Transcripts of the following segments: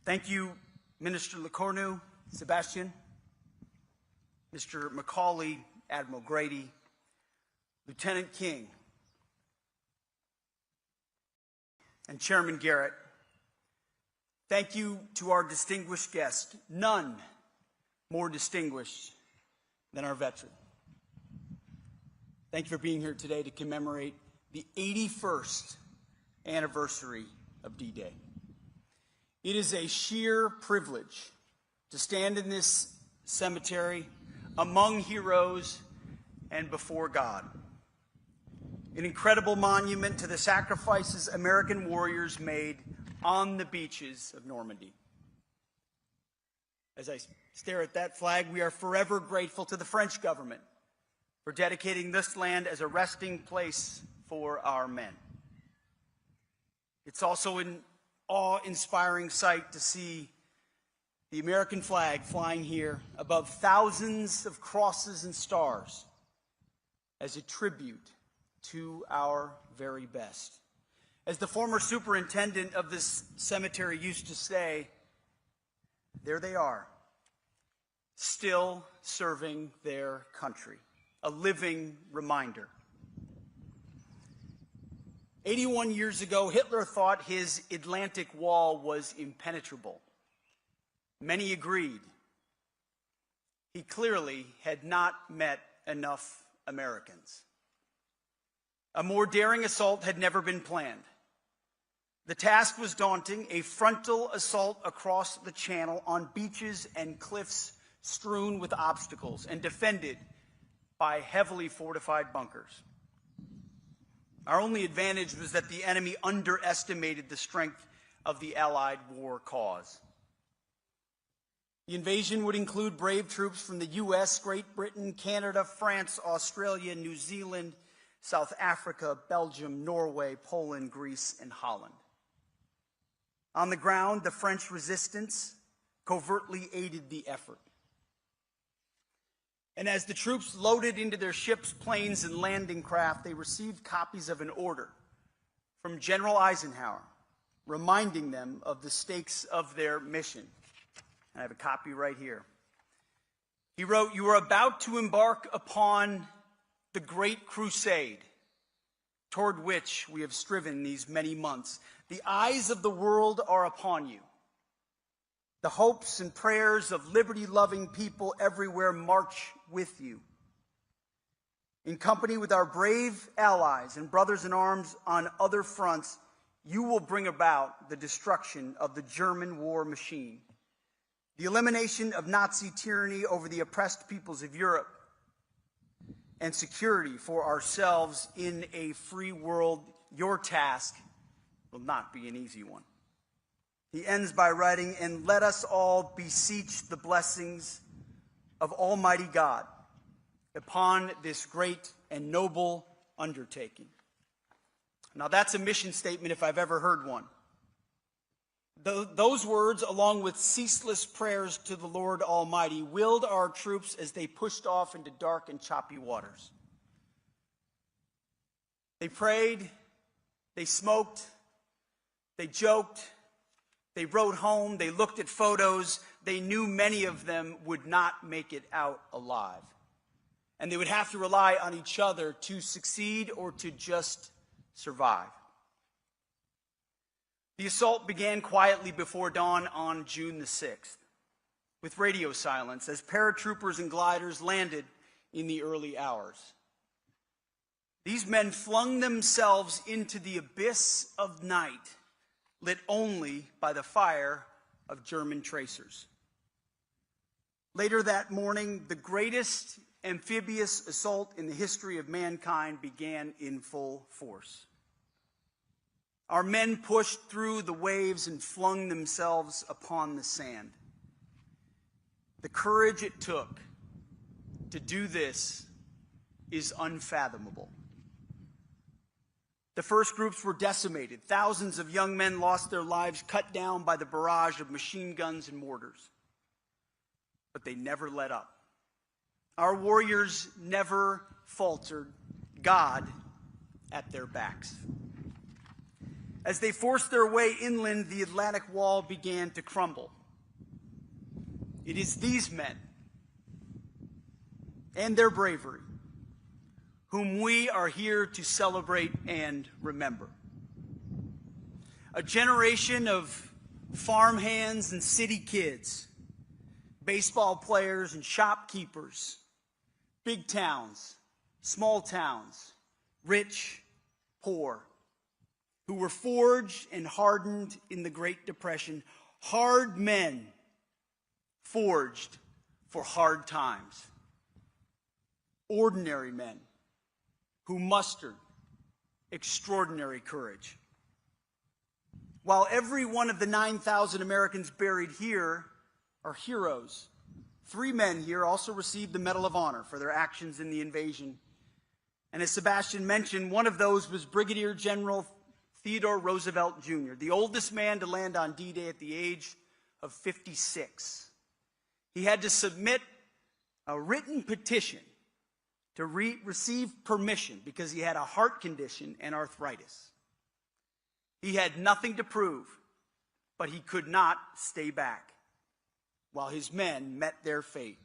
Thank you, Minister Lecornu, Sebastian, Mr. Macaulay, Admiral Grady, Lieutenant King, and Chairman Garrett. Thank you to our distinguished guest, none more distinguished than our veteran. Thank you for being here today to commemorate the 81st anniversary of D-Day. It is a sheer privilege to stand in this cemetery among heroes and before God. An incredible monument to the sacrifices American warriors made on the beaches of Normandy. As I stare at that flag, we are forever grateful to the French government for dedicating this land as a resting place for our men. It's also an awe-inspiring sight to see the American flag flying here above thousands of crosses and stars as a tribute to our very best. As the former superintendent of this cemetery used to say, there they are, still serving their country, a living reminder. 81 years ago, Hitler thought his Atlantic Wall was impenetrable. Many agreed. He clearly had not met enough Americans. A more daring assault had never been planned. The task was daunting, a frontal assault across the channel on beaches and cliffs strewn with obstacles and defended by heavily fortified bunkers. Our only advantage was that the enemy underestimated the strength of the Allied war cause. The invasion would include brave troops from the U.S., Great Britain, Canada, France, Australia, New Zealand, South Africa, Belgium, Norway, Poland, Greece, and Holland. On the ground, the French resistance covertly aided the effort. And as the troops loaded into their ships, planes, and landing craft, they received copies of an order from General Eisenhower, reminding them of the stakes of their mission. And I have a copy right here. He wrote, "You are about to embark upon the great crusade toward which we have striven these many months. The eyes of the world are upon you. The hopes and prayers of liberty-loving people everywhere march with you. In company with our brave allies and brothers in arms on other fronts, you will bring about the destruction of the German war machine, the elimination of Nazi tyranny over the oppressed peoples of Europe, and security for ourselves in a free world. Your task will not be an easy one." He ends by writing, "And let us all beseech the blessings of Almighty God upon this great and noble undertaking." Now that's a mission statement if I've ever heard one. Those words, along with ceaseless prayers to the Lord Almighty, willed our troops as they pushed off into dark and choppy waters. They prayed, they smoked, they joked, they wrote home, they looked at photos. They knew many of them would not make it out alive. And they would have to rely on each other to succeed or to just survive. The assault began quietly before dawn on June the 6th, with radio silence as paratroopers and gliders landed in the early hours. These men flung themselves into the abyss of night, lit only by the fire of German tracers. Later that morning, the greatest amphibious assault in the history of mankind began in full force. Our men pushed through the waves and flung themselves upon the sand. The courage it took to do this is unfathomable. The first groups were decimated. Thousands of young men lost their lives, cut down by the barrage of machine guns and mortars. But they never let up. Our warriors never faltered, God at their backs. As they forced their way inland, the Atlantic wall began to crumble. It is these men and their bravery whom we are here to celebrate and remember. A generation of farmhands and city kids, baseball players and shopkeepers, big towns, small towns, rich, poor, who were forged and hardened in the Great Depression, hard men forged for hard times, ordinary men who mustered extraordinary courage. While every one of the 9,000 Americans buried here are heroes, 3 men here also received the Medal of Honor for their actions in the invasion. And as Sebastian mentioned, one of those was Brigadier General Theodore Roosevelt Jr., the oldest man to land on D-Day at the age of 56. He had to submit a written petition to receive permission because he had a heart condition and arthritis. He had nothing to prove, but he could not stay back while his men met their fate.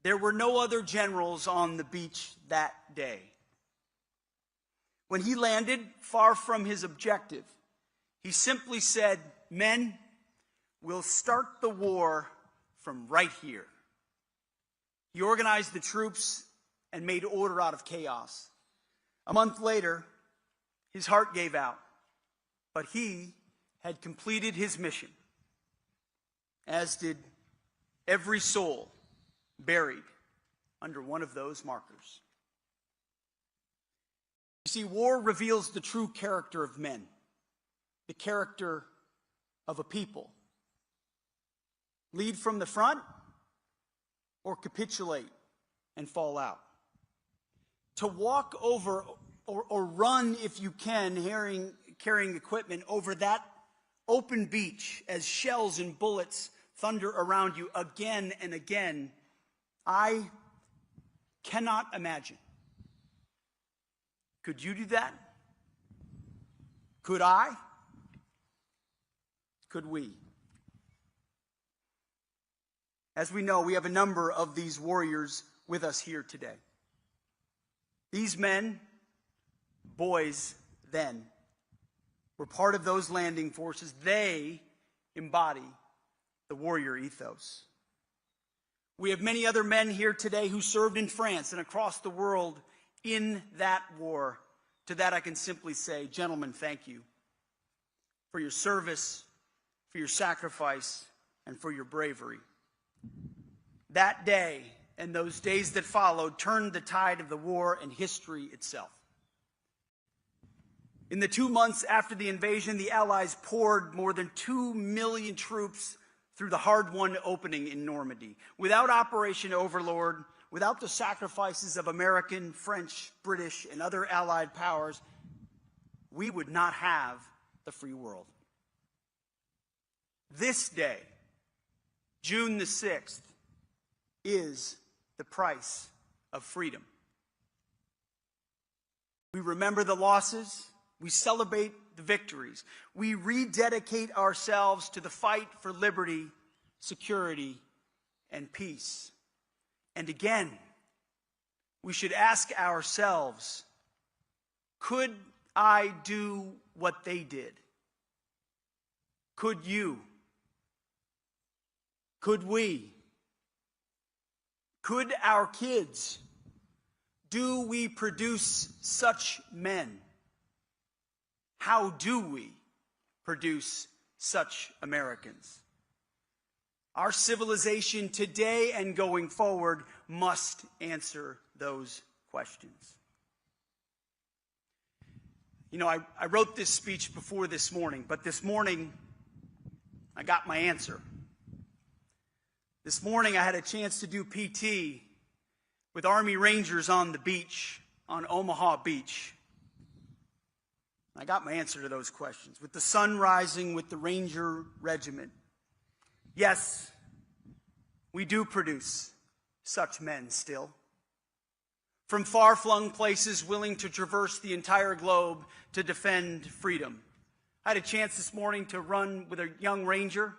There were no other generals on the beach that day. When he landed far from his objective, he simply said, "Men, we'll start the war from right here." He organized the troops and made order out of chaos. A month later, his heart gave out, but he had completed his mission, as did every soul buried under one of those markers. You see, war reveals the true character of men, the character of a people. Lead from the front or capitulate and fall out. To walk over or run, if you can, carrying equipment over that open beach as shells and bullets thunder around you again and again, I cannot imagine. Could you do that? Could I? Could we? As we know, we have a number of these warriors with us here today. These men, boys then, were part of those landing forces. They embody the warrior ethos. We have many other men here today who served in France and across the world in that war. To that I can simply say, gentlemen, thank you for your service, for your sacrifice, and for your bravery. That day and those days that followed turned the tide of the war and history itself. In the 2 months after the invasion, the Allies poured more than 2 million troops through the hard-won opening in Normandy. Without Operation Overlord, without the sacrifices of American, French, British, and other Allied powers, we would not have the free world. This day, June the 6th, is the price of freedom. We remember the losses. We celebrate the victories. We rededicate ourselves to the fight for liberty, security, and peace. And again, we should ask ourselves, could I do what they did? Could you? Could we? Could our kids? Do we produce such men? How do we produce such Americans? Our civilization today and going forward must answer those questions. You know, I wrote this speech before this morning, but this morning I got my answer. This morning I had a chance to do PT with Army Rangers on the beach, on Omaha Beach. I got my answer to those questions. With the sun rising with the Ranger Regiment. Yes, we do produce such men still. From far-flung places willing to traverse the entire globe to defend freedom I had a chance this morning to run with a young ranger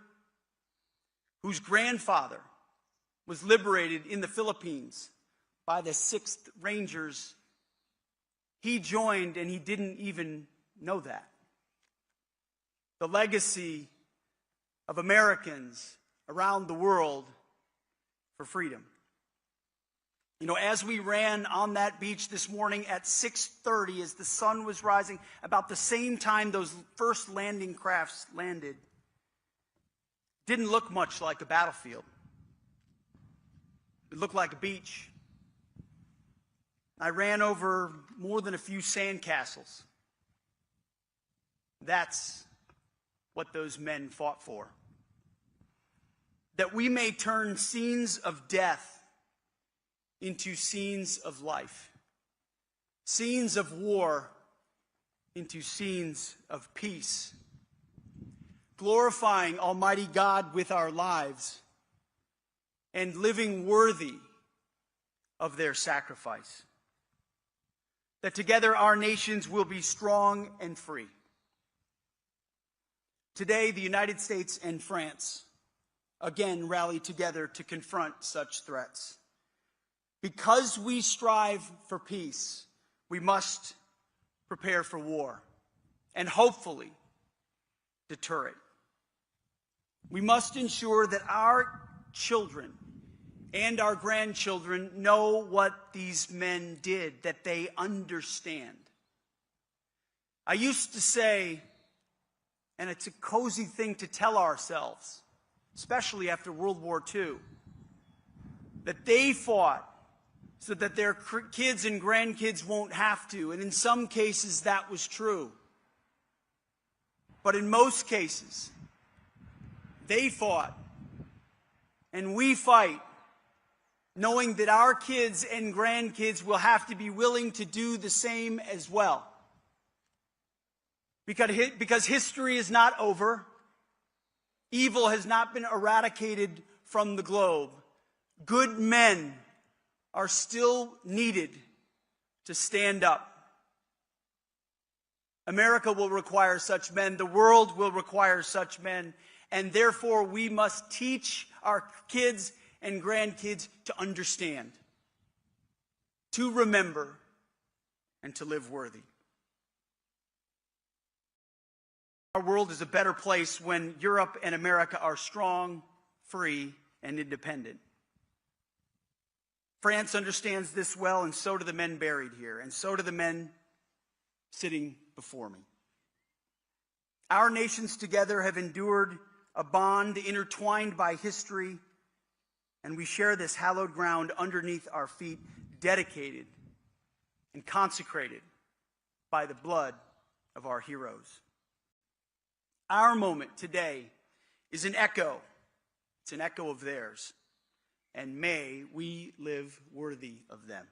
whose grandfather was liberated in the Philippines by the 6th Rangers. He joined and he didn't even know that. The legacy of Americans around the world for freedom. You know, as we ran on that beach this morning at 6:30 as the sun was rising, about the same time those first landing crafts landed, didn't look much like a battlefield. It looked like a beach. I ran over more than a few sandcastles. That's what those men fought for. That we may turn scenes of death into scenes of life, scenes of war into scenes of peace, glorifying Almighty God with our lives and living worthy of their sacrifice. That together our nations will be strong and free. Today, the United States and France again rally together to confront such threats. Because we strive for peace, we must prepare for war and hopefully deter it. We must ensure that our children and our grandchildren know what these men did, that they understand. I used to say, and it's a cozy thing to tell ourselves, especially after World War II, that they fought so that their kids and grandkids won't have to. And in some cases, that was true. But in most cases, they fought, and we fight, knowing that our kids and grandkids will have to be willing to do the same as well. Because history is not over. Evil has not been eradicated from the globe. Good men are still needed to stand up. America will require such men. The world will require such men. And therefore, we must teach our kids and grandkids to understand, to remember, and to live worthy. Our world is a better place when Europe and America are strong, free, and independent. France understands this well, and so do the men buried here, and so do the men sitting before me. Our nations together have endured a bond intertwined by history, and we share this hallowed ground underneath our feet, dedicated and consecrated by the blood of our heroes. Our moment today is an echo. It's an echo of theirs. And may we live worthy of them.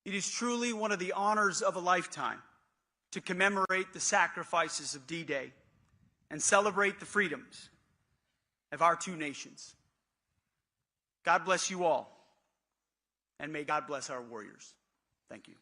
It is truly one of the honors of a lifetime to commemorate the sacrifices of D-Day and celebrate the freedoms of our two nations. God bless you all, and may God bless our warriors. Thank you.